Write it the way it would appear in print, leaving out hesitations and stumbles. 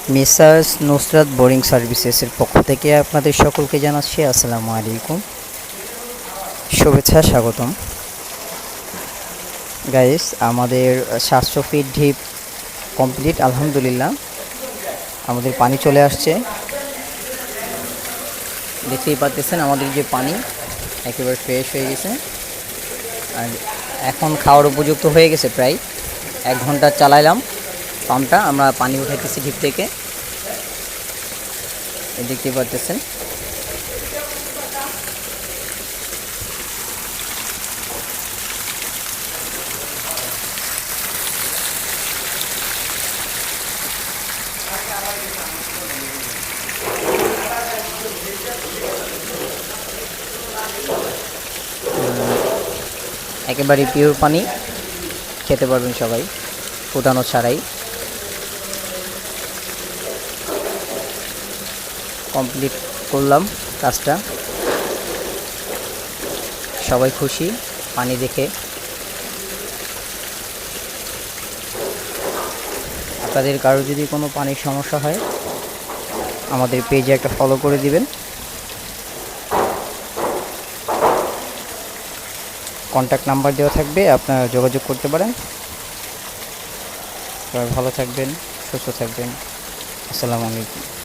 Messrs Nusrat boring সার্ভিসেসের পক্ষ থেকে আপনাদের সকলকে জানাচ্ছি আসসালামু আলাইকুম, শুভেচ্ছা, স্বাগতম। গাইস, আমাদের 700 ফিট ডিপ কমপ্লিট, আলহামদুলিল্লাহ। আমাদের পানি চলে আসছে, দেখতেই পাচ্ছেন আমাদের যে পানি একেবারে ফ্রেশ হয়ে গেছে আর এখন খাওয়ার উপযুক্ত হয়ে গেছে। প্রায় 1 ঘন্টা চালাইলাম পাম্পটা, আমরা পানি উঠাইতেছি ডিপ থেকে, দেখতেই পাচ্ছেন। একেবারে পিওর পানি, খেতে পারবেন সবাই ফোটানো ছাড়াই। কমপ্লিট করলাম কাজটা, সবাই খুশি পানি দেখে। আপনাদের কারো যদি কোনো পানির সমস্যা হয় আমাদের পেজে একটা ফলো করে দিবেন, কন্ট্যাক্ট নাম্বার দেওয়া থাকবে, আপনারা যোগাযোগ করতে পারেন। সবাই ভালো থাকবেন, সুস্থ থাকবেন। আসসালামু আলাইকুম।